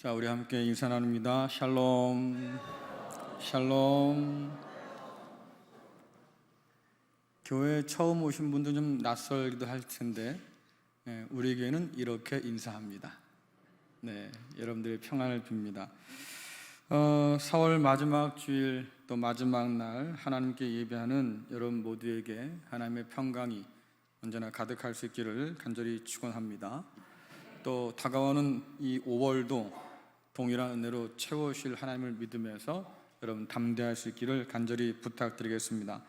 자, 우리 함께 인사 나눕니다. 샬롬, 샬롬. 교회 처음 오신 분도 좀 낯설기도 할 텐데, 우리에게는 이렇게 인사합니다. 네, 여러분들의 평안을 빕니다. 4월 마지막 주일 또 마지막 날 하나님께 예배하는 여러분 모두에게 하나님의 평강이 언제나 가득할 수 있기를 간절히 축원합니다. 또 다가오는 이 5월도 동일한 은혜로 채우실 하나님을 믿으면서 여러분 담대할 수 있기를 간절히 부탁드리겠습니다.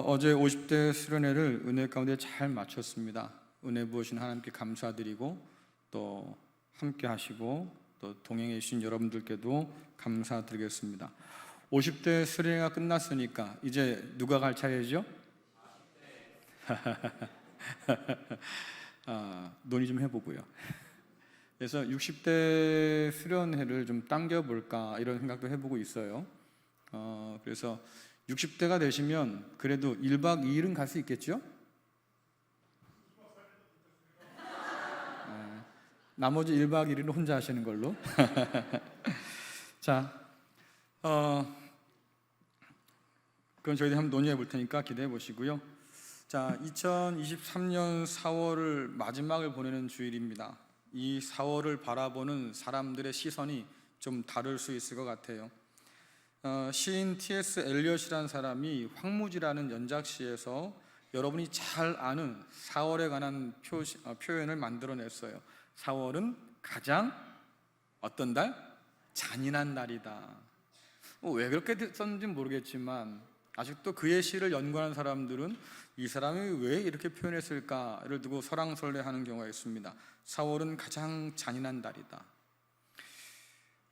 어제 50대 수련회를 은혜 가운데 잘 마쳤습니다. 은혜 부으신 하나님께 감사드리고 또 함께 하시고 또 동행해 주신 여러분들께도 감사드리겠습니다. 50대 수련회가 끝났으니까 이제 누가 갈 차례죠? 논의 좀 해보고요. 그래서 60대 수련회를 좀 당겨볼까 이런 생각도 해보고 있어요. 그래서 60대가 되시면 그래도 1박 2일은 갈 수 있겠죠? 나머지 1박 2일은 혼자 하시는 걸로. 자, 그건 저희들이 한번 논의해 볼 테니까 기대해 보시고요. 자, 2023년 4월을 마지막을 보내는 주일입니다. 이 4월을 바라보는 사람들의 시선이 좀 다를 수 있을 것 같아요. 시인 T.S. 엘리엇이라는 사람이 황무지라는 연작시에서 여러분이 잘 아는 4월에 관한 표현을 만들어냈어요. 4월은 가장 어떤 달? 잔인한 달이다. 왜 그렇게 썼는지 모르겠지만 아직도 그의 시를 연구하는 사람들은 이 사람이 왜 이렇게 표현했을까를 두고 설왕설래하는 경우가 있습니다. 4월은 가장 잔인한 달이다.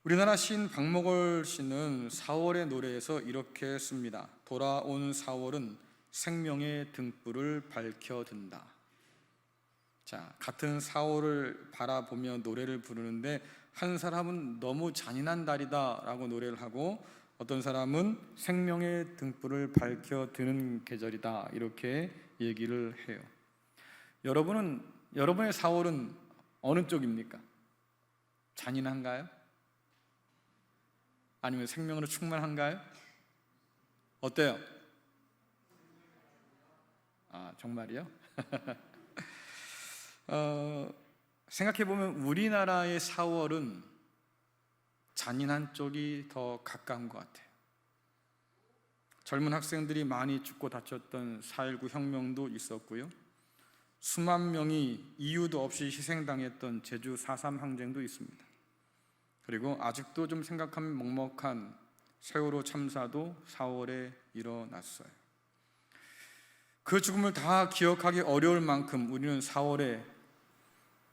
우리나라 시인 박목월 씨는 4월의 노래에서 이렇게 했습니다. 돌아온 4월은 생명의 등불을 밝혀든다. 자, 같은 4월을 바라보며 노래를 부르는데 한 사람은 너무 잔인한 달이다 라고 노래를 하고 어떤 사람은 생명의 등불을 밝혀드는 계절이다 이렇게 얘기를 해요. 여러분의 4월은 어느 쪽입니까? 잔인한가요? 아니면 생명으로 충만한가요? 어때요? 정말이요? 생각해보면 우리나라의 4월은 잔인한 쪽이 더 가까운 것 같아요. 젊은 학생들이 많이 죽고 다쳤던 4.19 혁명도 있었고요. 수만 명이 이유도 없이 희생당했던 제주 4.3 항쟁도 있습니다. 그리고 아직도 좀 생각하면 먹먹한 세월호 참사도 4월에 일어났어요. 그 죽음을 다 기억하기 어려울 만큼 우리는 4월에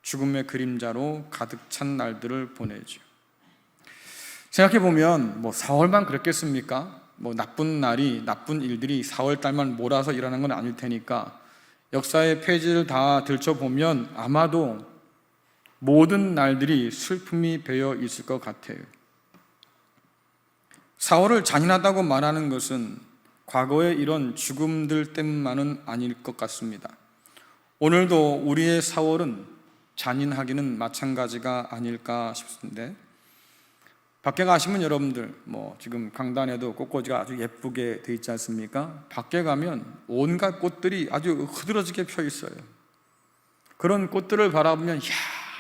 죽음의 그림자로 가득 찬 날들을 보내죠. 생각해보면 4월만 그랬겠습니까? 나쁜 날이, 나쁜 일들이 4월 달만 몰아서 일어나는 건 아닐 테니까 역사의 페이지를 다 들춰보면 아마도 모든 날들이 슬픔이 배어 있을 것 같아요. 4월을 잔인하다고 말하는 것은 과거의 이런 죽음들 때문만은 아닐 것 같습니다. 오늘도 우리의 4월은 잔인하기는 마찬가지가 아닐까 싶은데 밖에 가시면 여러분들 지금 강단에도 꽃꽂이가 아주 예쁘게 돼 있지 않습니까? 밖에 가면 온갖 꽃들이 아주 흐드러지게 펴 있어요. 그런 꽃들을 바라보면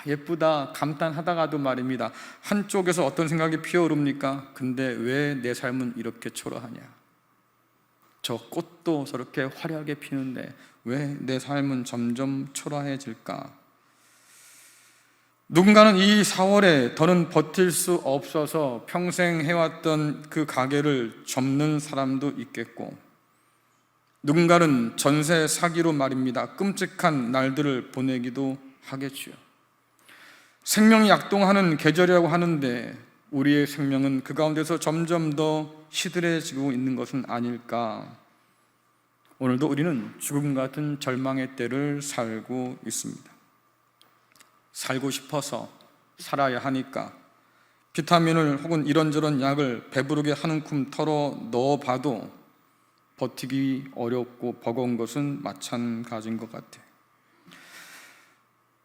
예쁘다 감탄하다가도 말입니다. 한쪽에서 어떤 생각이 피어오릅니까? 근데 왜 내 삶은 이렇게 초라하냐? 저 꽃도 저렇게 화려하게 피는데 왜 내 삶은 점점 초라해질까? 누군가는 이 4월에 더는 버틸 수 없어서 평생 해왔던 그 가게를 접는 사람도 있겠고 누군가는 전세 사기로 말입니다. 끔찍한 날들을 보내기도 하겠지요. 생명이 약동하는 계절이라고 하는데 우리의 생명은 그 가운데서 점점 더 시들해지고 있는 것은 아닐까. 오늘도 우리는 죽음 같은 절망의 때를 살고 있습니다. 살고 싶어서 살아야 하니까 비타민을 혹은 이런저런 약을 배부르게 한 움큼 털어 넣어봐도 버티기 어렵고 버거운 것은 마찬가지인 것 같아요.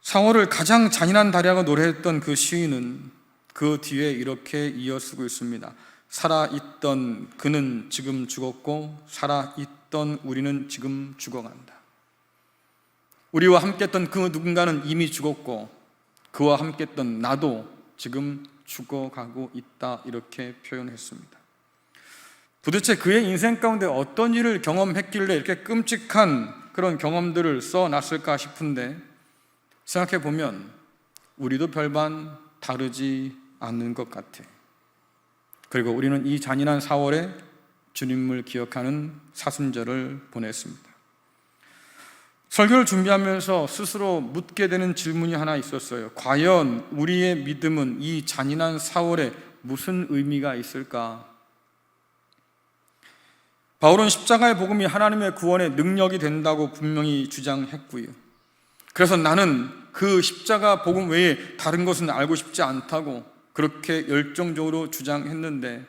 4월을 가장 잔인한 달이라고 노래했던 그 시인은 그 뒤에 이렇게 이어쓰고 있습니다. 살아있던 그는 지금 죽었고 살아있던 우리는 지금 죽어간다. 우리와 함께했던 그 누군가는 이미 죽었고 그와 함께했던 나도 지금 죽어가고 있다, 이렇게 표현했습니다. 도대체 그의 인생 가운데 어떤 일을 경험했길래 이렇게 끔찍한 그런 경험들을 써놨을까 싶은데, 생각해 보면 우리도 별반 다르지 않는 것 같아. 그리고 우리는 이 잔인한 4월에 주님을 기억하는 사순절을 보냈습니다. 설교를 준비하면서 스스로 묻게 되는 질문이 하나 있었어요. 과연 우리의 믿음은 이 잔인한 4월에 무슨 의미가 있을까? 바울은 십자가의 복음이 하나님의 구원의 능력이 된다고 분명히 주장했고요. 그래서 나는 그 십자가 복음 외에 다른 것은 알고 싶지 않다고 그렇게 열정적으로 주장했는데,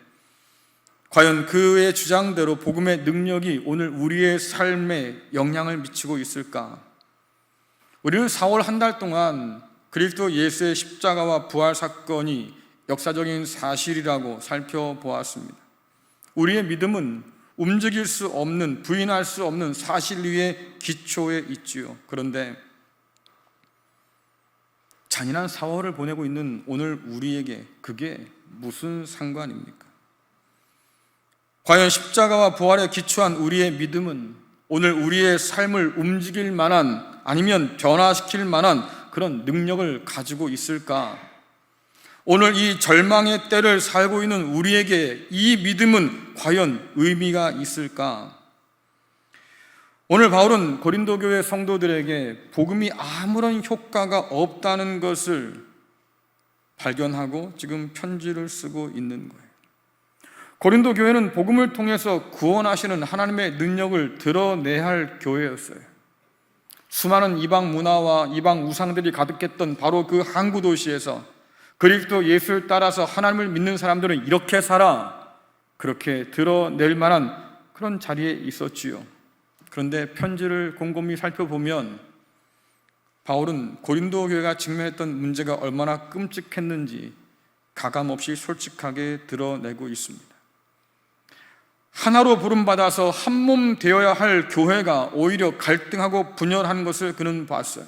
과연 그의 주장대로 복음의 능력이 오늘 우리의 삶에 영향을 미치고 있을까? 우리는 4월 한 달 동안 그리스도 예수의 십자가와 부활 사건이 역사적인 사실이라고 살펴보았습니다. 우리의 믿음은 움직일 수 없는, 부인할 수 없는 사실 위에 기초에 있지요. 그런데 잔인한 4월을 보내고 있는 오늘 우리에게 그게 무슨 상관입니까? 과연 십자가와 부활에 기초한 우리의 믿음은 오늘 우리의 삶을 움직일 만한, 아니면 변화시킬 만한 그런 능력을 가지고 있을까? 오늘 이 절망의 때를 살고 있는 우리에게 이 믿음은 과연 의미가 있을까? 오늘 바울은 고린도 교회 성도들에게 복음이 아무런 효과가 없다는 것을 발견하고 지금 편지를 쓰고 있는 거예요. 고린도 교회는 복음을 통해서 구원하시는 하나님의 능력을 드러내야 할 교회였어요. 수많은 이방 문화와 이방 우상들이 가득했던 바로 그 항구 도시에서 그리스도 예수를 따라서 하나님을 믿는 사람들은 이렇게 살아, 그렇게 드러낼 만한 그런 자리에 있었지요. 그런데 편지를 곰곰이 살펴보면 바울은 고린도 교회가 직면했던 문제가 얼마나 끔찍했는지 가감없이 솔직하게 드러내고 있습니다. 하나로 부름받아서 한 몸 되어야 할 교회가 오히려 갈등하고 분열한 것을 그는 봤어요.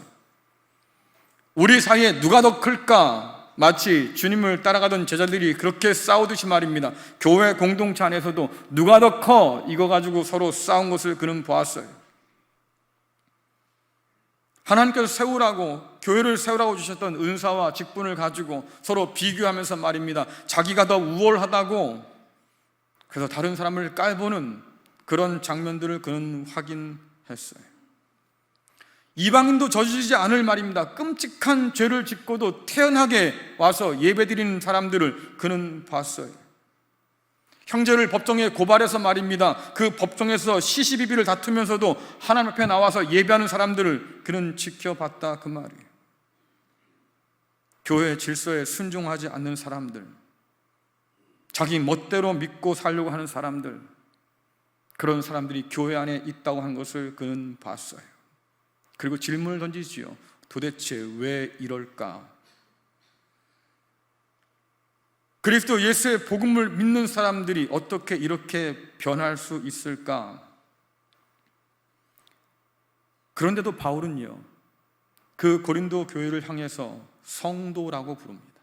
우리 사이에 누가 더 클까? 마치 주님을 따라가던 제자들이 그렇게 싸우듯이 말입니다. 교회 공동체 안에서도 누가 더 커? 이거 가지고 서로 싸운 것을 그는 보았어요. 하나님께서 세우라고, 교회를 세우라고 주셨던 은사와 직분을 가지고 서로 비교하면서 말입니다. 자기가 더 우월하다고, 그래서 다른 사람을 깔보는 그런 장면들을 그는 확인했어요. 이방인도 저지르지 않을 말입니다. 끔찍한 죄를 짓고도 태연하게 와서 예배드리는 사람들을 그는 봤어요. 형제를 법정에 고발해서 말입니다. 그 법정에서 시시비비를 다투면서도 하나님 앞에 나와서 예배하는 사람들을 그는 지켜봤다, 그 말이에요. 교회 질서에 순종하지 않는 사람들, 자기 멋대로 믿고 살려고 하는 사람들, 그런 사람들이 교회 안에 있다고 하는 것을 그는 봤어요. 그리고 질문을 던지지요. 도대체 왜 이럴까? 그리스도 예수의 복음을 믿는 사람들이 어떻게 이렇게 변할 수 있을까? 그런데도 바울은요, 그 고린도 교회를 향해서 성도라고 부릅니다.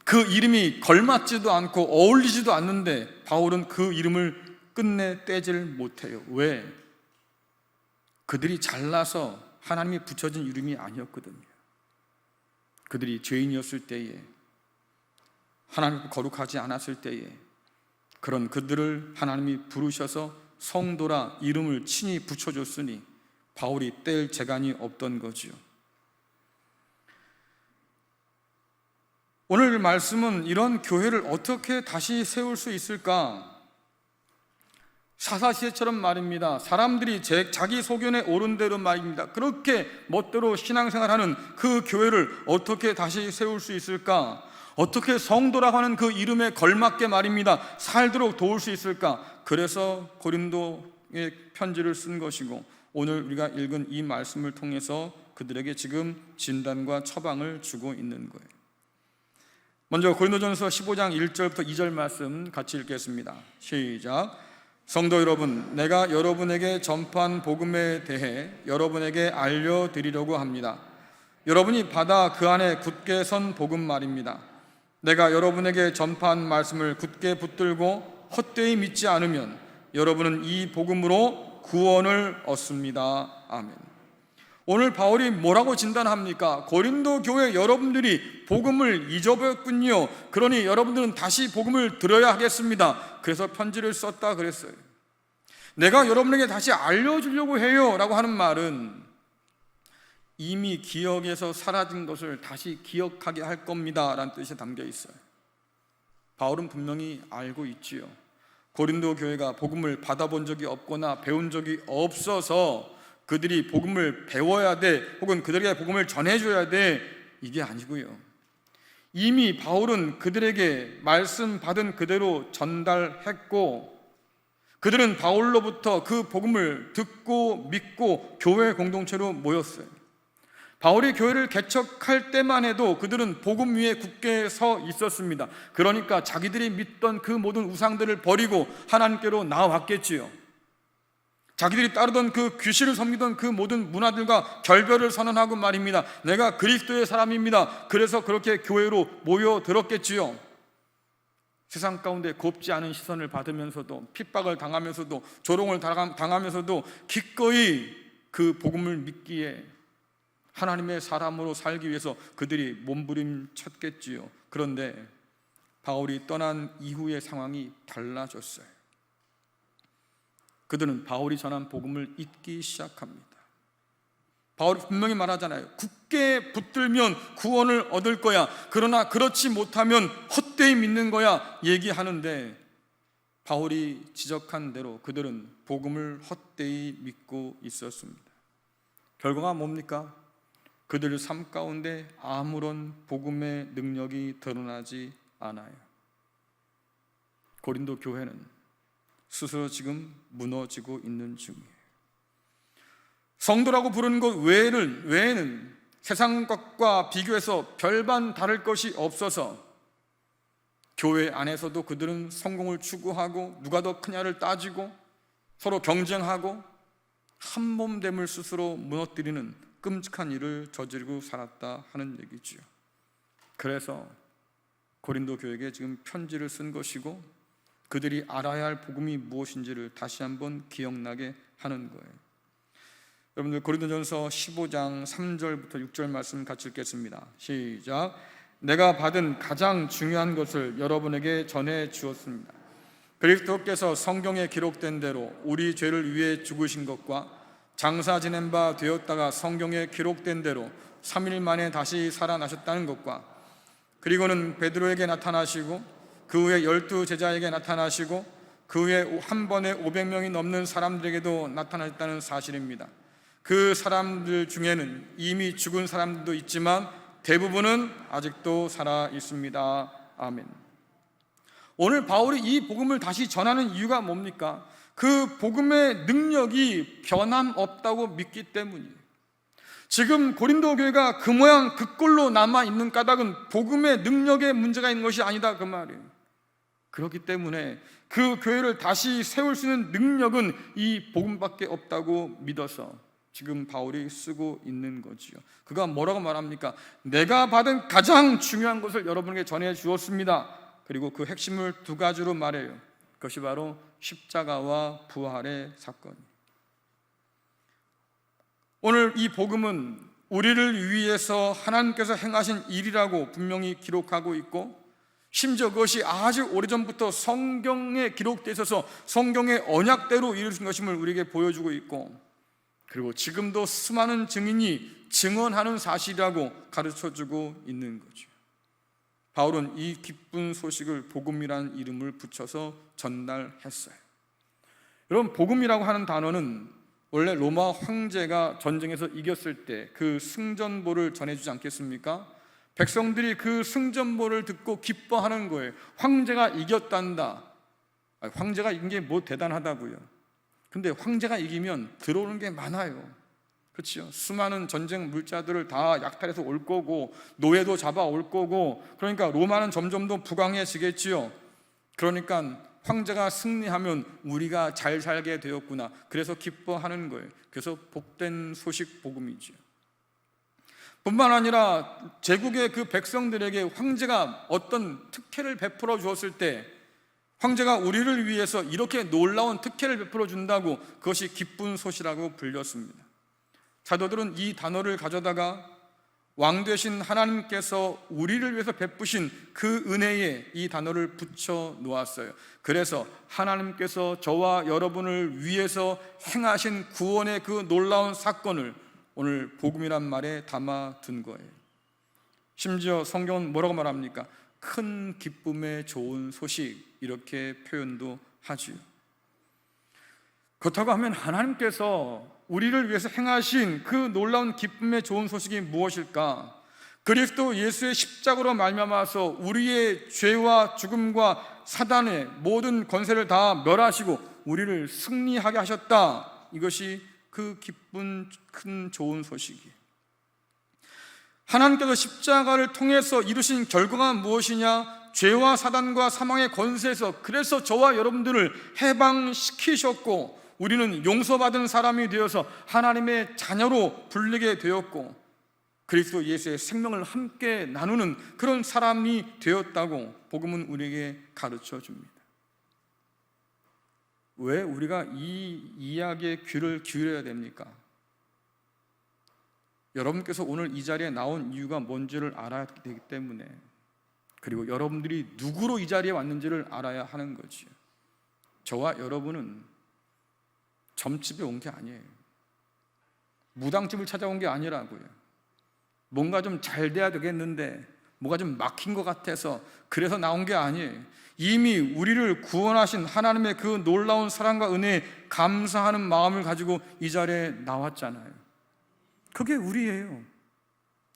그 이름이 걸맞지도 않고 어울리지도 않는데 바울은 그 이름을 끝내 떼질 못해요. 왜? 그들이 잘나서 하나님이 붙여진 이름이 아니었거든요. 그들이 죄인이었을 때에, 하나님 거룩하지 않았을 때에 그런 그들을 하나님이 부르셔서 성도라 이름을 친히 붙여줬으니 바울이 뗄 재간이 없던 거지요. 오늘 말씀은 이런 교회를 어떻게 다시 세울 수 있을까? 사사시대처럼 말입니다. 사람들이 자기 소견에 옳은 대로 말입니다. 그렇게 멋대로 신앙생활하는 그 교회를 어떻게 다시 세울 수 있을까? 어떻게 성도라고 하는 그 이름에 걸맞게 말입니다. 살도록 도울 수 있을까? 그래서 고린도에 편지를 쓴 것이고, 오늘 우리가 읽은 이 말씀을 통해서 그들에게 지금 진단과 처방을 주고 있는 거예요. 먼저 고린도전서 15장 1절부터 2절 말씀 같이 읽겠습니다. 시작. 성도 여러분, 내가 여러분에게 전파한 복음에 대해 여러분에게 알려드리려고 합니다. 여러분이 받아 그 안에 굳게 선 복음 말입니다. 내가 여러분에게 전파한 말씀을 굳게 붙들고 헛되이 믿지 않으면 여러분은 이 복음으로 구원을 얻습니다. 아멘. 오늘 바울이 뭐라고 진단합니까? 고린도 교회 여러분들이 복음을 잊어버렸군요. 그러니 여러분들은 다시 복음을 들어야 하겠습니다. 그래서 편지를 썼다 그랬어요. 내가 여러분에게 다시 알려주려고 해요 라고 하는 말은 이미 기억에서 사라진 것을 다시 기억하게 할 겁니다 라는 뜻이 담겨 있어요. 바울은 분명히 알고 있지요. 고린도 교회가 복음을 받아본 적이 없거나 배운 적이 없어서 그들이 복음을 배워야 돼, 혹은 그들에게 복음을 전해줘야 돼, 이게 아니고요. 이미 바울은 그들에게 말씀 받은 그대로 전달했고, 그들은 바울로부터 그 복음을 듣고 믿고 교회 공동체로 모였어요. 바울이 교회를 개척할 때만 해도 그들은 복음 위에 굳게 서 있었습니다. 그러니까 자기들이 믿던 그 모든 우상들을 버리고 하나님께로 나아왔겠지요. 자기들이 따르던 그 귀신을 섬기던 그 모든 문화들과 결별을 선언하고 말입니다. 내가 그리스도의 사람입니다. 그래서 그렇게 교회로 모여들었겠지요. 세상 가운데 곱지 않은 시선을 받으면서도, 핍박을 당하면서도, 조롱을 당하면서도 기꺼이 그 복음을 믿기에 하나님의 사람으로 살기 위해서 그들이 몸부림쳤겠지요. 그런데 바울이 떠난 이후의 상황이 달라졌어요. 그들은 바울이 전한 복음을 잊기 시작합니다. 바울이 분명히 말하잖아요. 굳게 붙들면 구원을 얻을 거야. 그러나 그렇지 못하면 헛되이 믿는 거야 얘기하는데, 바울이 지적한 대로 그들은 복음을 헛되이 믿고 있었습니다. 결과가 뭡니까? 그들 삶 가운데 아무런 복음의 능력이 드러나지 않아요. 고린도 교회는 스스로 지금 무너지고 있는 중이에요. 성도라고 부르는 것 외에는 세상 것과 비교해서 별반 다를 것이 없어서 교회 안에서도 그들은 성공을 추구하고 누가 더 크냐를 따지고 서로 경쟁하고 한몸됨을 스스로 무너뜨리는 끔찍한 일을 저지르고 살았다 하는 얘기지요. 그래서 고린도 교회에게 지금 편지를 쓴 것이고, 그들이 알아야 할 복음이 무엇인지를 다시 한번 기억나게 하는 거예요. 여러분들 고린도전서 15장 3절부터 6절 말씀 같이 읽겠습니다. 시작. 내가 받은 가장 중요한 것을 여러분에게 전해 주었습니다. 그리스도께서 성경에 기록된 대로 우리 죄를 위해 죽으신 것과 장사 지낸 바 되었다가 성경에 기록된 대로 3일 만에 다시 살아나셨다는 것과, 그리고는 베드로에게 나타나시고 그 후에 12 제자에게 나타나시고 그 후에 한 번에 500명이 넘는 사람들에게도 나타나셨다는 사실입니다. 그 사람들 중에는 이미 죽은 사람들도 있지만 대부분은 아직도 살아 있습니다. 아멘. 오늘 바울이 이 복음을 다시 전하는 이유가 뭡니까? 그 복음의 능력이 변함없다고 믿기 때문이에요. 지금 고린도 교회가 그 모양 그 꼴로 남아있는 까닭은 복음의 능력에 문제가 있는 것이 아니다 그 말이에요. 그렇기 때문에 그 교회를 다시 세울 수 있는 능력은 이 복음밖에 없다고 믿어서 지금 바울이 쓰고 있는 거지요. 그가 뭐라고 말합니까? 내가 받은 가장 중요한 것을 여러분에게 전해 주었습니다. 그리고 그 핵심을 두 가지로 말해요. 그것이 바로 십자가와 부활의 사건이에요. 오늘 이 복음은 우리를 위해서 하나님께서 행하신 일이라고 분명히 기록하고 있고, 심지어 그것이 아주 오래전부터 성경에 기록되어 있어서 성경의 언약대로 이루어진 것임을 우리에게 보여주고 있고, 그리고 지금도 수많은 증인이 증언하는 사실이라고 가르쳐주고 있는 거죠. 바울은 이 기쁜 소식을 복음이라는 이름을 붙여서 전달했어요. 여러분, 복음이라고 하는 단어는 원래 로마 황제가 전쟁에서 이겼을 때 그 승전보를 전해주지 않겠습니까? 백성들이 그 승전보를 듣고 기뻐하는 거예요. 황제가 이겼단다. 황제가 이긴 게 뭐 대단하다고요. 근데 황제가 이기면 들어오는 게 많아요. 그렇죠? 수많은 전쟁 물자들을 다 약탈해서 올 거고 노예도 잡아올 거고, 그러니까 로마는 점점 더 부강해지겠지요. 그러니까 황제가 승리하면 우리가 잘 살게 되었구나, 그래서 기뻐하는 거예요. 그래서 복된 소식 복음이죠. 뿐만 아니라 제국의 그 백성들에게 황제가 어떤 특혜를 베풀어 주었을 때, 황제가 우리를 위해서 이렇게 놀라운 특혜를 베풀어 준다고 그것이 기쁜 소식이라고 불렸습니다. 사도들은 이 단어를 가져다가 왕 되신 하나님께서 우리를 위해서 베푸신 그 은혜에 이 단어를 붙여 놓았어요. 그래서 하나님께서 저와 여러분을 위해서 행하신 구원의 그 놀라운 사건을 오늘 복음이란 말에 담아 둔 거예요. 심지어 성경은 뭐라고 말합니까? 큰 기쁨의 좋은 소식, 이렇게 표현도 하지요. 그렇다고 하면 하나님께서 우리를 위해서 행하신 그 놀라운 기쁨의 좋은 소식이 무엇일까? 그리스도 예수의 십자가로 말미암아서 우리의 죄와 죽음과 사단의 모든 권세를 다 멸하시고 우리를 승리하게 하셨다. 이것이 그 기쁜 큰 좋은 소식이에요. 하나님께서 십자가를 통해서 이루신 결과가 무엇이냐? 죄와 사단과 사망의 권세에서, 그래서 저와 여러분들을 해방시키셨고 우리는 용서받은 사람이 되어서 하나님의 자녀로 불리게 되었고 그리스도 예수의 생명을 함께 나누는 그런 사람이 되었다고 복음은 우리에게 가르쳐 줍니다. 왜 우리가 이 이야기에 귀를 기울여야 됩니까? 여러분께서 오늘 이 자리에 나온 이유가 뭔지를 알아야 되기 때문에, 그리고 여러분들이 누구로 이 자리에 왔는지를 알아야 하는 거지요. 저와 여러분은 점집에 온 게 아니에요. 무당집을 찾아온 게 아니라고요. 뭔가 좀 잘 돼야 되겠는데 뭐가 좀 막힌 것 같아서 그래서 나온 게 아니에요. 이미 우리를 구원하신 하나님의 그 놀라운 사랑과 은혜에 감사하는 마음을 가지고 이 자리에 나왔잖아요. 그게 우리예요.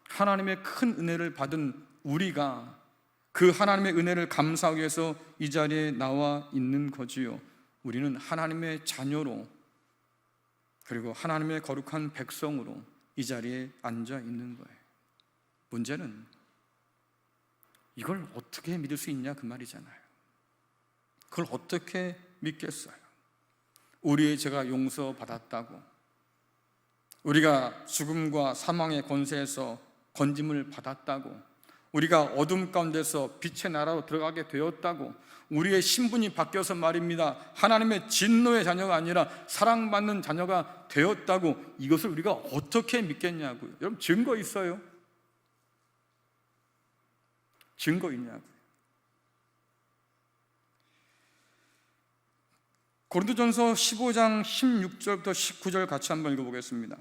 하나님의 큰 은혜를 받은 우리가 그 하나님의 은혜를 감사하기 위해서 이 자리에 나와 있는 거지요. 우리는 하나님의 자녀로, 그리고 하나님의 거룩한 백성으로 이 자리에 앉아 있는 거예요. 문제는 이걸 어떻게 믿을 수 있냐 그 말이잖아요. 그걸 어떻게 믿겠어요? 우리의 죄가 용서받았다고, 우리가 죽음과 사망의 권세에서 건짐을 받았다고, 우리가 어둠 가운데서 빛의 나라로 들어가게 되었다고, 우리의 신분이 바뀌어서 말입니다, 하나님의 진노의 자녀가 아니라 사랑받는 자녀가 되었다고, 이것을 우리가 어떻게 믿겠냐고요. 여러분, 증거 있어요? 증거 있냐고요. 고린도전서 15장 16절부터 19절 같이 한번 읽어보겠습니다.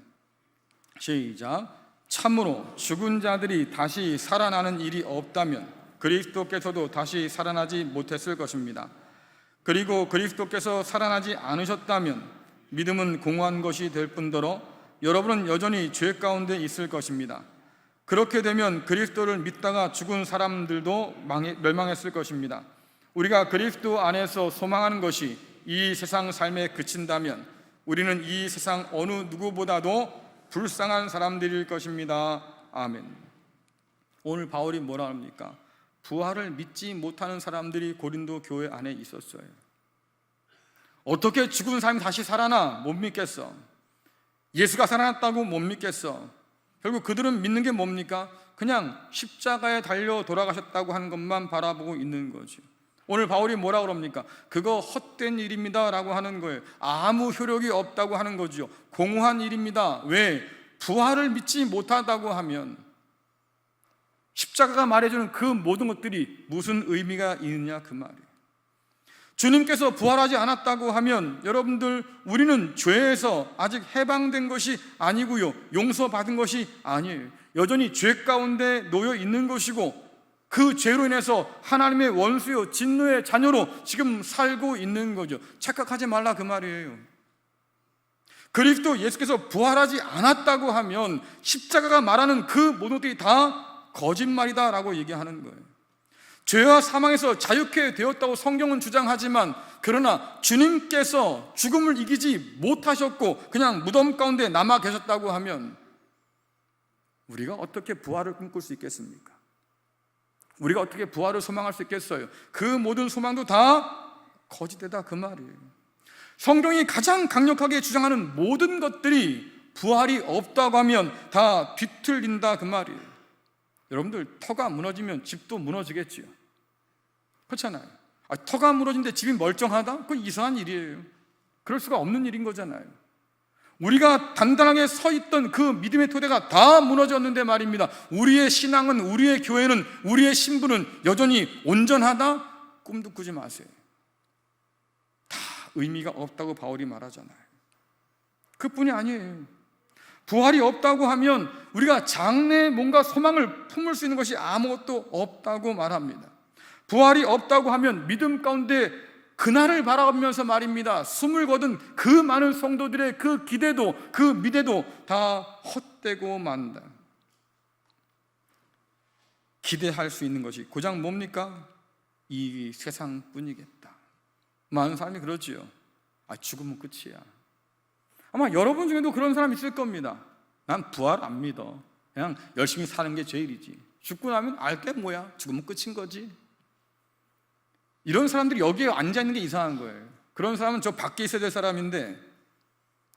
시작. 참으로 죽은 자들이 다시 살아나는 일이 없다면 그리스도께서도 다시 살아나지 못했을 것입니다. 그리고 그리스도께서 살아나지 않으셨다면 믿음은 공허한 것이 될 뿐더러 여러분은 여전히 죄 가운데 있을 것입니다. 그렇게 되면 그리스도를 믿다가 죽은 사람들도 멸망했을 것입니다. 우리가 그리스도 안에서 소망하는 것이 이 세상 삶에 그친다면 우리는 이 세상 어느 누구보다도 불쌍한 사람들일 것입니다. 아멘. 오늘 바울이 뭐라 합니까? 부활을 믿지 못하는 사람들이 고린도 교회 안에 있었어요. 어떻게 죽은 사람이 다시 살아나? 못 믿겠어. 예수가 살아났다고 못 믿겠어. 결국 그들은 믿는 게 뭡니까? 그냥 십자가에 달려 돌아가셨다고 하는 것만 바라보고 있는 거죠. 오늘 바울이 뭐라고 그럽니까? 그거 헛된 일입니다 라고 하는 거예요. 아무 효력이 없다고 하는 거죠. 공허한 일입니다. 왜? 부활을 믿지 못하다고 하면 십자가가 말해주는 그 모든 것들이 무슨 의미가 있느냐 그 말이에요. 주님께서 부활하지 않았다고 하면 여러분들, 우리는 죄에서 아직 해방된 것이 아니고요, 용서받은 것이 아니에요. 여전히 죄 가운데 놓여 있는 것이고 그 죄로 인해서 하나님의 원수요 진노의 자녀로 지금 살고 있는 거죠. 착각하지 말라 그 말이에요. 그리스도 예수께서 부활하지 않았다고 하면 십자가가 말하는 그 모든 것들이 다 거짓말이다 라고 얘기하는 거예요. 죄와 사망에서 자유케 되었다고 성경은 주장하지만, 그러나 주님께서 죽음을 이기지 못하셨고 그냥 무덤 가운데 남아 계셨다고 하면 우리가 어떻게 부활을 꿈꿀 수 있겠습니까? 우리가 어떻게 부활을 소망할 수 있겠어요? 그 모든 소망도 다 거짓되다, 그 말이에요. 성경이 가장 강력하게 주장하는 모든 것들이 부활이 없다고 하면 다 뒤틀린다, 그 말이에요. 여러분들, 터가 무너지면 집도 무너지겠지요. 그렇잖아요. 터가 무너진데 집이 멀쩡하다? 그건 이상한 일이에요. 그럴 수가 없는 일인 거잖아요. 우리가 단단하게 서 있던 그 믿음의 토대가 다 무너졌는데 말입니다, 우리의 신앙은, 우리의 교회는, 우리의 신분은 여전히 온전하다? 꿈도 꾸지 마세요. 다 의미가 없다고 바울이 말하잖아요. 그뿐이 아니에요. 부활이 없다고 하면 우리가 장래에 뭔가 소망을 품을 수 있는 것이 아무것도 없다고 말합니다. 부활이 없다고 하면 믿음 가운데 그날을 바라보면서 말입니다, 숨을 거둔 그 많은 성도들의 그 기대도, 그 미래도 다 헛되고 만다. 기대할 수 있는 것이 고작 뭡니까? 이 세상뿐이겠다. 많은 사람이 그러지요. 죽으면 끝이야. 아마 여러분 중에도 그런 사람 있을 겁니다. 난 부활 안 믿어. 그냥 열심히 사는 게 제일이지. 죽고 나면 알게 뭐야? 죽으면 끝인 거지. 이런 사람들이 여기에 앉아있는 게 이상한 거예요. 그런 사람은 저 밖에 있어야 될 사람인데,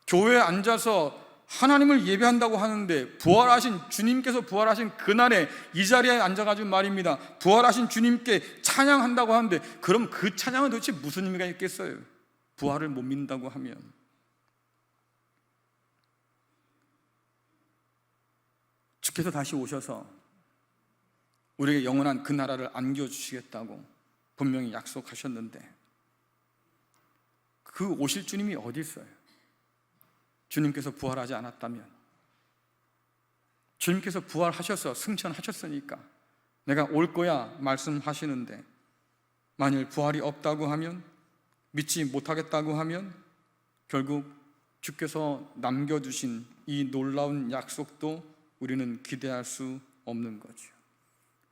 교회에 앉아서 하나님을 예배한다고 하는데 부활하신 주님께서 부활하신 그날에 이 자리에 앉아가지고 말입니다, 부활하신 주님께 찬양한다고 하는데, 그럼 그 찬양은 도대체 무슨 의미가 있겠어요? 부활을 못 믿는다고 하면. 주께서 다시 오셔서 우리에게 영원한 그 나라를 안겨주시겠다고 분명히 약속하셨는데, 그 오실 주님이 어디 있어요? 주님께서 부활하지 않았다면, 주님께서 부활하셔서 승천하셨으니까 내가 올 거야 말씀하시는데, 만일 부활이 없다고 하면, 믿지 못하겠다고 하면 결국 주께서 남겨두신 이 놀라운 약속도 우리는 기대할 수 없는 거죠.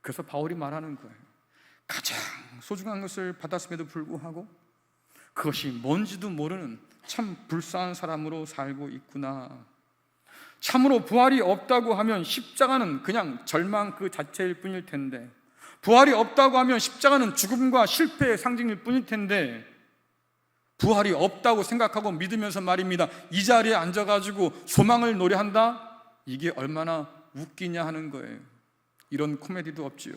그래서 바울이 말하는 거예요. 가장 소중한 것을 받았음에도 불구하고 그것이 뭔지도 모르는 참 불쌍한 사람으로 살고 있구나. 참으로 부활이 없다고 하면 십자가는 그냥 절망 그 자체일 뿐일 텐데, 부활이 없다고 하면 십자가는 죽음과 실패의 상징일 뿐일 텐데, 부활이 없다고 생각하고 믿으면서 말입니다, 이 자리에 앉아가지고 소망을 노래한다? 이게 얼마나 웃기냐 하는 거예요. 이런 코미디도 없지요.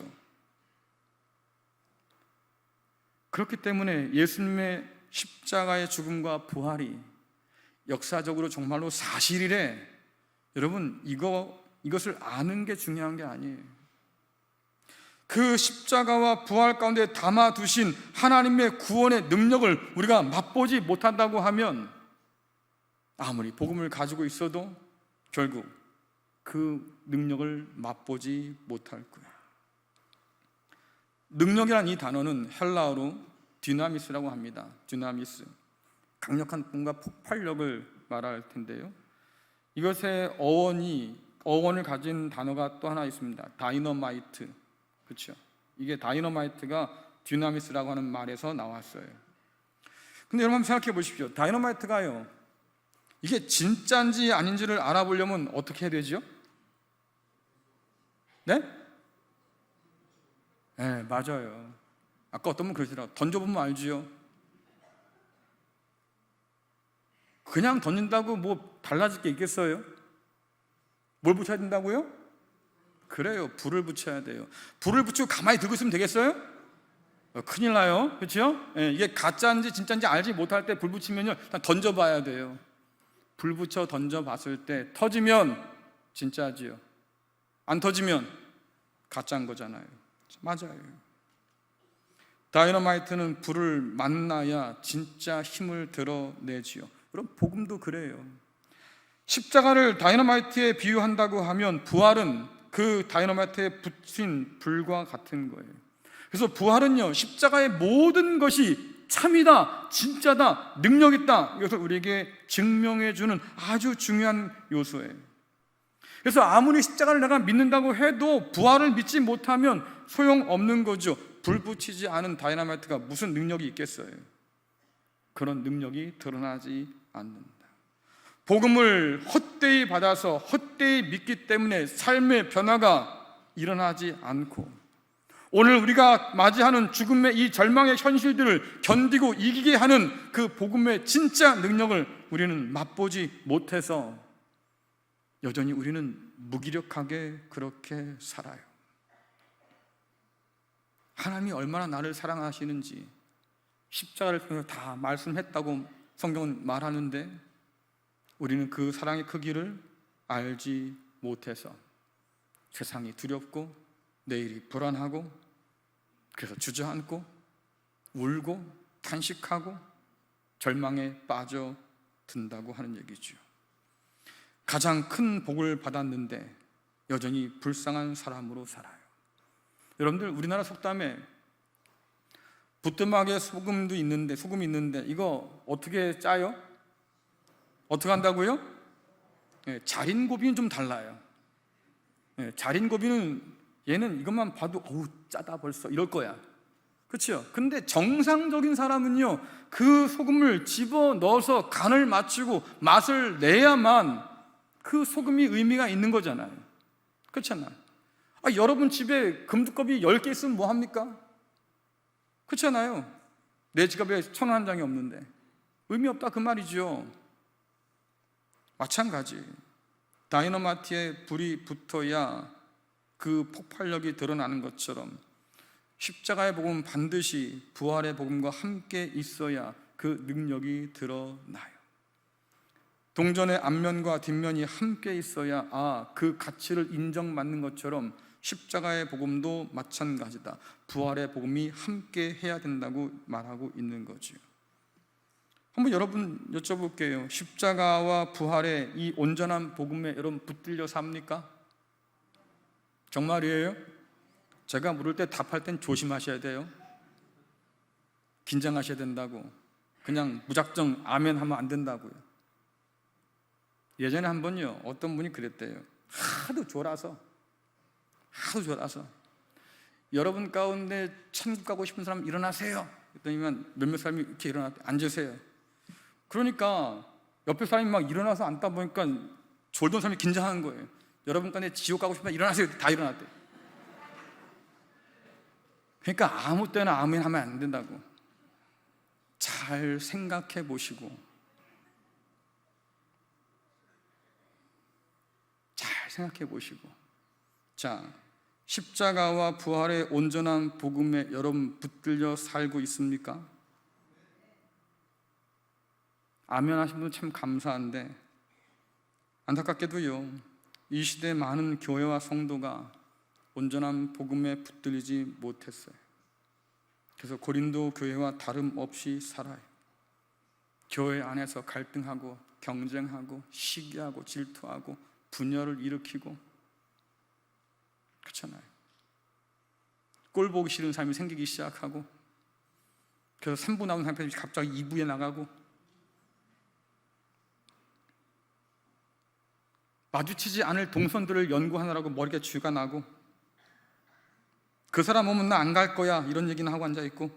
그렇기 때문에 예수님의 십자가의 죽음과 부활이 역사적으로 정말로 사실이래. 여러분, 이것을 아는 게 중요한 게 아니에요. 그 십자가와 부활 가운데 담아두신 하나님의 구원의 능력을 우리가 맛보지 못한다고 하면 아무리 복음을 가지고 있어도 결국 그 능력을 맛보지 못할 거예요. 능력이란 이 단어는 헬라어로 디나미스라고 합니다. 디나미스, 강력한 뿜과 폭발력을 말할 텐데요, 이것의 어원을 가진 단어가 또 하나 있습니다. 다이너마이트. 그렇죠? 이게 다이너마이트가 디나미스라고 하는 말에서 나왔어요. 근데 여러분 한번 생각해 보십시오. 다이너마이트가요, 이게 진짜인지 아닌지를 알아보려면 어떻게 해야 되죠? 네? 네, 맞아요. 아까 어떤 분 그러시더라고요. 던져보면 알지요. 그냥 던진다고 뭐 달라질 게 있겠어요? 뭘 붙여야 된다고요? 그래요, 불을 붙여야 돼요. 불을 붙이고 가만히 들고 있으면 되겠어요? 큰일 나요. 그렇죠? 이게 가짜인지 진짜인지 알지 못할 때 불 붙이면요, 일단 던져봐야 돼요. 불 붙여 던져봤을 때 터지면 진짜지요, 안 터지면 가짜인 거잖아요. 맞아요. 다이너마이트는 불을 만나야 진짜 힘을 드러내지요. 그럼 복음도 그래요. 십자가를 다이너마이트에 비유한다고 하면 부활은 그 다이너마이트에 붙인 불과 같은 거예요. 그래서 부활은요, 십자가의 모든 것이 참이다, 진짜다, 능력있다, 이것을 우리에게 증명해주는 아주 중요한 요소예요. 그래서 아무리 십자가를 내가 믿는다고 해도 부활을 믿지 못하면 소용없는 거죠. 불 붙이지 않은 다이너마이트가 무슨 능력이 있겠어요? 그런 능력이 드러나지 않는다. 복음을 헛되이 받아서 헛되이 믿기 때문에 삶의 변화가 일어나지 않고, 오늘 우리가 맞이하는 죽음의 이 절망의 현실들을 견디고 이기게 하는 그 복음의 진짜 능력을 우리는 맛보지 못해서 여전히 우리는 무기력하게 그렇게 살아요. 하나님이 얼마나 나를 사랑하시는지 십자가를 통해서 다 말씀했다고 성경은 말하는데, 우리는 그 사랑의 크기를 알지 못해서 세상이 두렵고 내일이 불안하고, 그래서 주저앉고 울고 탄식하고 절망에 빠져든다고 하는 얘기죠. 가장 큰 복을 받았는데 여전히 불쌍한 사람으로 살아요. 여러분들, 우리나라 속담에 부뚜막에 소금이 있는데 이거 어떻게 짜요? 어떻게 한다고요? 자린고비는 좀 달라요. 자린고비는 얘는 이것만 봐도 어우 짜다 벌써 이럴 거야. 그렇죠? 근데 정상적인 사람은요, 그 소금을 집어넣어서 간을 맞추고 맛을 내야만 그 소금이 의미가 있는 거잖아요. 그렇잖아요. 여러분 집에 금두껍이 10개 있으면 뭐 합니까? 그렇잖아요. 내 지갑에 1,000원 한 장이 없는데 의미 없다 그 말이죠. 마찬가지, 다이너마이트에 불이 붙어야 그 폭발력이 드러나는 것처럼 십자가의 복음은 반드시 부활의 복음과 함께 있어야 그 능력이 드러나요. 동전의 앞면과 뒷면이 함께 있어야 그 가치를 인정받는 것처럼 십자가의 복음도 마찬가지다. 부활의 복음이 함께 해야 된다고 말하고 있는 거죠. 한번 여러분 여쭤볼게요. 십자가와 부활의 이 온전한 복음에 여러분 붙들려 삽니까? 정말이에요? 제가 물을 때 답할 땐 조심하셔야 돼요. 긴장하셔야 된다고. 그냥 무작정 아멘 하면 안 된다고요. 예전에 한 번요, 어떤 분이 그랬대요. 하도 졸아서 여러분 가운데 천국 가고 싶은 사람 일어나세요. 그랬더니만 몇몇 사람이 이렇게 일어났대. 앉으세요. 그러니까 옆에 사람이 막 일어나서 앉다 보니까 졸던 사람이 긴장하는 거예요. 여러분 가운데 지옥 가고 싶으면 일어나세요. 다 일어났대. 그러니까 아무 때나 아멘 하면 안 된다고. 잘 생각해 보시고, 자, 십자가와 부활의 온전한 복음에 여러분 붙들려 살고 있습니까? 아멘 하신 분 참 감사한데, 안타깝게도요, 이 시대 많은 교회와 성도가 온전한 복음에 붙들리지 못했어요. 그래서 고린도 교회와 다름없이 살아요. 교회 안에서 갈등하고 경쟁하고 시기하고 질투하고 분열을 일으키고, 그렇잖아요. 꼴 보기 싫은 사람이 생기기 시작하고, 그래서 3부 나온 사람이 갑자기 2부에 나가고, 마주치지 않을 동선들을 연구하느라고 머리가 쥐가 나고, 그 사람 오면 나 안 갈 거야 이런 얘기는 하고 앉아있고.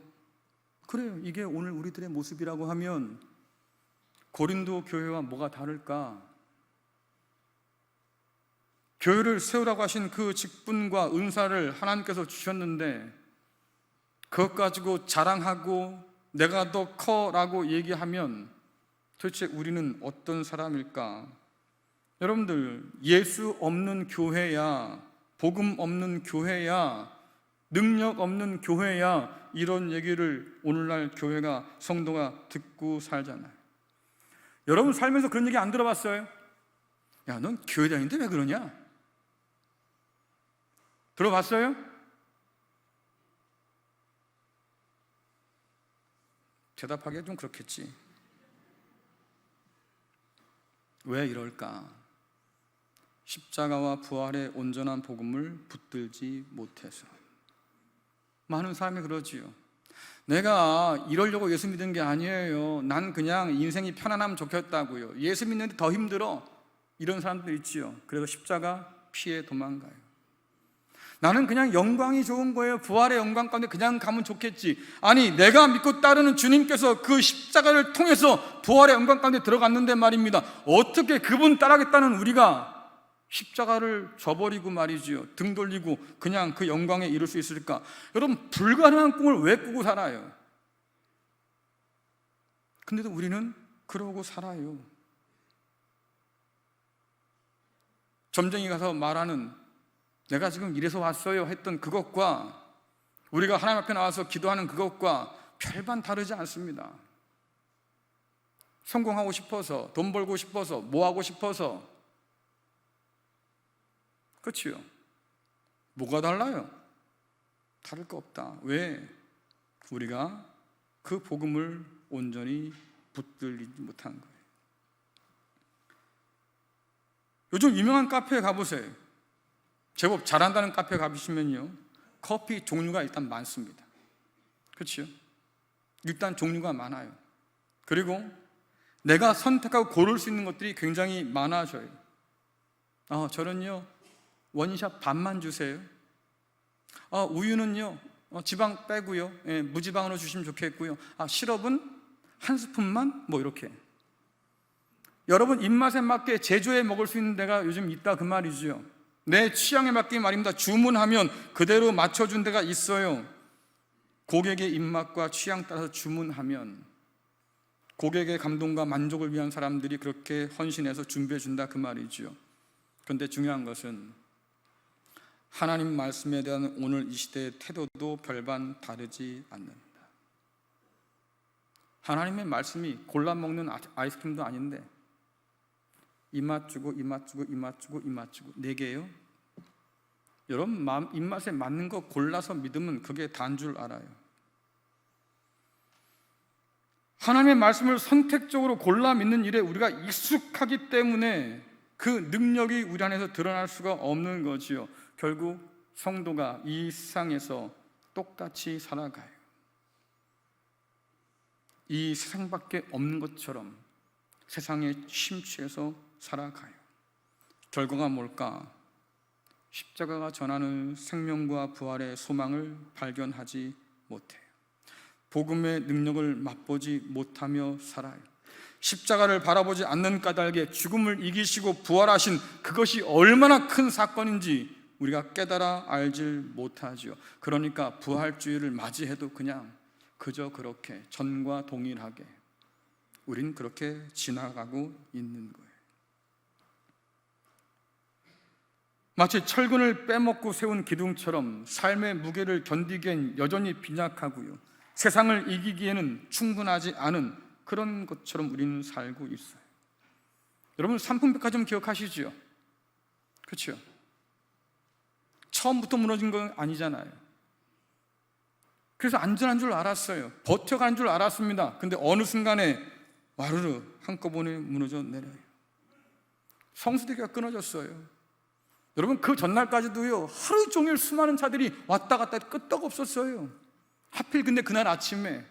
그래요. 이게 오늘 우리들의 모습이라고 하면 고린도 교회와 뭐가 다를까? 교회를 세우라고 하신 그 직분과 은사를 하나님께서 주셨는데 그것 가지고 자랑하고 내가 더 커라고 얘기하면 도대체 우리는 어떤 사람일까? 여러분들, 예수 없는 교회야, 복음 없는 교회야, 능력 없는 교회야, 이런 얘기를 오늘날 교회가, 성도가 듣고 살잖아요. 여러분 살면서 그런 얘기 안 들어봤어요? 야, 넌 교회 다니는데 왜 그러냐? 들어봤어요? 대답하기가 좀 그렇겠지. 왜 이럴까? 십자가와 부활의 온전한 복음을 붙들지 못해서. 많은 사람이 그러지요. 내가 이러려고 예수 믿은 게 아니에요. 난 그냥 인생이 편안하면 좋겠다고요. 예수 믿는데 더 힘들어. 이런 사람들 있지요. 그래서 십자가 피해 도망가요. 나는 그냥 영광이 좋은 거예요. 부활의 영광 가운데 그냥 가면 좋겠지. 아니, 내가 믿고 따르는 주님께서 그 십자가를 통해서 부활의 영광 가운데 들어갔는데 말입니다. 어떻게 그분 따라겠다는 우리가 십자가를 져버리고 말이지요, 등 돌리고 그냥 그 영광에 이룰 수 있을까? 여러분, 불가능한 꿈을 왜 꾸고 살아요? 근데도 우리는 그러고 살아요. 점쟁이 가서 말하는 내가 지금 이래서 왔어요 했던 그것과 우리가 하나님 앞에 나와서 기도하는 그것과 별반 다르지 않습니다. 성공하고 싶어서, 돈 벌고 싶어서, 뭐 하고 싶어서. 그렇지요? 뭐가 달라요? 다를 거 없다. 왜? 우리가 그 복음을 온전히 붙들리지 못한 거예요. 요즘 유명한 카페에 가보세요. 제법 잘한다는 카페 가보시면요, 커피 종류가 일단 많습니다. 그렇죠? 일단 종류가 많아요. 그리고 내가 선택하고 고를 수 있는 것들이 굉장히 많아져요. 저는요 원샷 반만 주세요. 우유는요 지방 빼고요, 무지방으로 주시면 좋겠고요. 시럽은 한 스푼만, 뭐 이렇게. 여러분, 입맛에 맞게 제조해 먹을 수 있는 데가 요즘 있다 그 말이죠. 내 취향에 맞게 말입니다. 주문하면 그대로 맞춰준 데가 있어요. 고객의 입맛과 취향 따라서 주문하면 고객의 감동과 만족을 위한 사람들이 그렇게 헌신해서 준비해 준다 그 말이죠. 그런데 중요한 것은 하나님 말씀에 대한 오늘 이 시대의 태도도 별반 다르지 않는다. 하나님의 말씀이 골라 먹는 아이스크림도 아닌데 입맛 주고 입맛 주고 입맛 주고 입맛 주고 4개예요. 여러분, 입맛에 맞는 거 골라서 믿으면 그게 다인 줄 알아요. 하나님의 말씀을 선택적으로 골라 믿는 일에 우리가 익숙하기 때문에 그 능력이 우리 안에서 드러날 수가 없는 거지요. 결국 성도가 이 세상에서 똑같이 살아가요. 이 세상밖에 없는 것처럼 세상에 심취해서 살아가요. 결과가 뭘까? 십자가가 전하는 생명과 부활의 소망을 발견하지 못해요. 복음의 능력을 맛보지 못하며 살아요. 십자가를 바라보지 않는 까닭에 죽음을 이기시고 부활하신 그것이 얼마나 큰 사건인지 우리가 깨달아 알질 못하죠. 그러니까 부활주의를 맞이해도 그냥 그저 그렇게 전과 동일하게 우린 그렇게 지나가고 있는 거예요. 마치 철근을 빼먹고 세운 기둥처럼 삶의 무게를 견디기엔 여전히 빈약하고요, 세상을 이기기에는 충분하지 않은 그런 것처럼 우리는 살고 있어요. 여러분, 삼풍백화점 기억하시죠? 그렇죠? 처음부터 무너진 건 아니잖아요. 그래서 안전한 줄 알았어요. 버텨가는 줄 알았습니다. 근데 어느 순간에 와르르 한꺼번에 무너져 내려요. 성수대교가 끊어졌어요. 여러분, 그 전날까지도요 하루 종일 수많은 차들이 왔다 갔다 끄떡 없었어요. 하필 근데 그날 아침에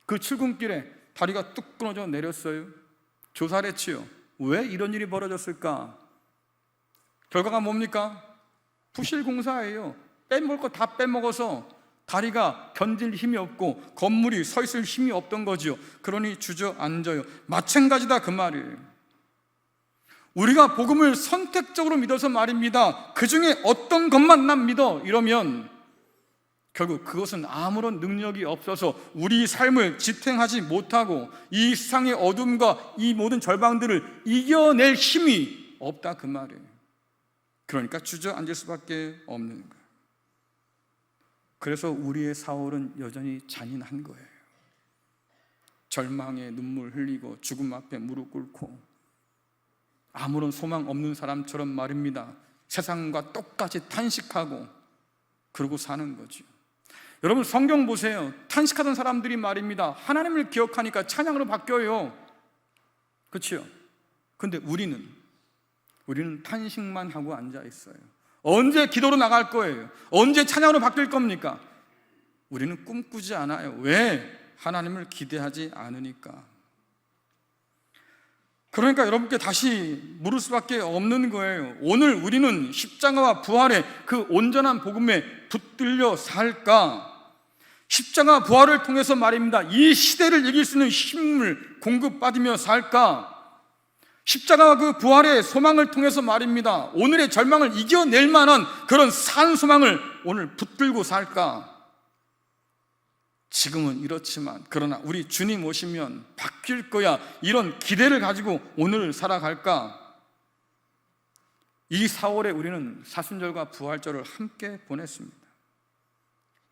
그 출근길에 다리가 뚝 끊어져 내렸어요. 조사를 했지요. 왜 이런 일이 벌어졌을까? 결과가 뭡니까? 부실공사예요. 빼먹을 거 다 빼먹어서 다리가 견딜 힘이 없고 건물이 서 있을 힘이 없던 거지요. 그러니 주저앉아요. 마찬가지다 그 말이에요. 우리가 복음을 선택적으로 믿어서 말입니다, 그 중에 어떤 것만 난 믿어 이러면 결국 그것은 아무런 능력이 없어서 우리 삶을 지탱하지 못하고 이 세상의 어둠과 이 모든 절방들을 이겨낼 힘이 없다 그 말이에요. 그러니까 주저앉을 수밖에 없는 거예요. 그래서 우리의 사월은 여전히 잔인한 거예요. 절망의 눈물 흘리고 죽음 앞에 무릎 꿇고 아무런 소망 없는 사람처럼 말입니다, 세상과 똑같이 탄식하고 그러고 사는 거죠. 여러분, 성경 보세요. 탄식하던 사람들이 말입니다, 하나님을 기억하니까 찬양으로 바뀌어요. 그렇죠? 근데 우리는 탄식만 하고 앉아 있어요. 언제 기도로 나갈 거예요? 언제 찬양으로 바뀔 겁니까? 우리는 꿈꾸지 않아요. 왜? 하나님을 기대하지 않으니까. 그러니까 여러분께 다시 물을 수밖에 없는 거예요. 오늘 우리는 십자가와 부활의 그 온전한 복음에 붙들려 살까? 십자가 부활을 통해서 말입니다. 이 시대를 이길 수 있는 힘을 공급받으며 살까? 십자가와 그 부활의 소망을 통해서 말입니다. 오늘의 절망을 이겨낼 만한 그런 산 소망을 오늘 붙들고 살까? 지금은 이렇지만 그러나 우리 주님 오시면 바뀔 거야, 이런 기대를 가지고 오늘 살아갈까? 이 4월에 우리는 사순절과 부활절을 함께 보냈습니다.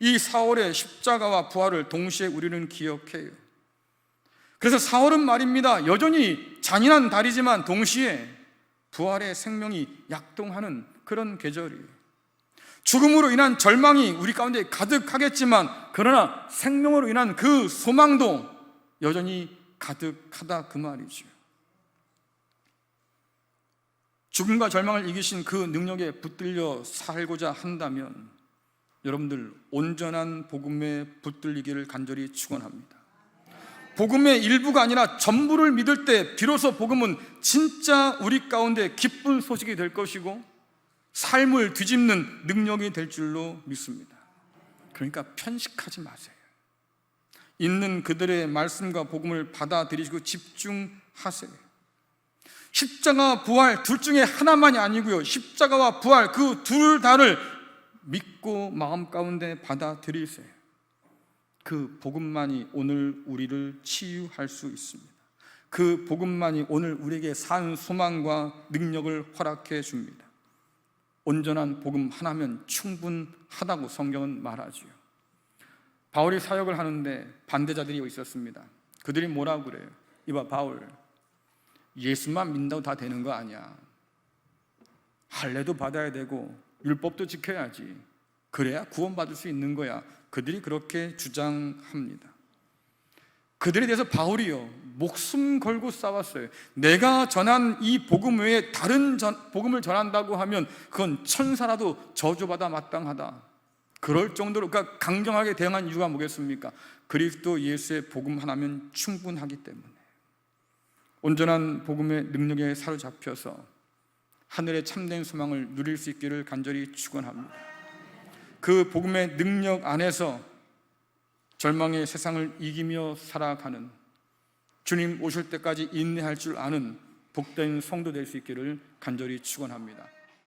이 4월의 십자가와 부활을 동시에 우리는 기억해요. 그래서 4월은 말입니다, 여전히 잔인한 달이지만 동시에 부활의 생명이 약동하는 그런 계절이에요. 죽음으로 인한 절망이 우리 가운데 가득하겠지만 그러나 생명으로 인한 그 소망도 여전히 가득하다, 그 말이죠. 죽음과 절망을 이기신 그 능력에 붙들려 살고자 한다면 여러분들 온전한 복음에 붙들리기를 간절히 축원합니다. 복음의 일부가 아니라 전부를 믿을 때 비로소 복음은 진짜 우리 가운데 기쁜 소식이 될 것이고 삶을 뒤집는 능력이 될 줄로 믿습니다. 그러니까 편식하지 마세요. 있는 그들의 말씀과 복음을 받아들이시고 집중하세요. 십자가와 부활 둘 중에 하나만이 아니고요, 십자가와 부활 그 둘 다를 믿고 마음 가운데 받아들이세요. 그 복음만이 오늘 우리를 치유할 수 있습니다. 그 복음만이 오늘 우리에게 산 소망과 능력을 허락해 줍니다. 온전한 복음 하나면 충분하다고 성경은 말하지요. 바울이 사역을 하는데 반대자들이 있었습니다. 그들이 뭐라고 그래요? 이봐 바울, 예수만 믿는다고 다 되는 거 아니야. 할례도 받아야 되고 율법도 지켜야지. 그래야 구원받을 수 있는 거야. 그들이 그렇게 주장합니다. 그들에 대해서 바울이요, 목숨 걸고 싸웠어요. 내가 전한 이 복음 외에 다른 복음을 전한다고 하면 그건 천사라도 저주받아 마땅하다. 그럴 정도로 그러니까 강경하게 대응한 이유가 뭐겠습니까? 그리스도 예수의 복음 하나면 충분하기 때문에. 온전한 복음의 능력에 사로잡혀서 하늘의 참된 소망을 누릴 수 있기를 간절히 축원합니다. 그 복음의 능력 안에서 절망의 세상을 이기며 살아가는, 주님 오실 때까지 인내할 줄 아는 복된 성도 될 수 있기를 간절히 축원합니다.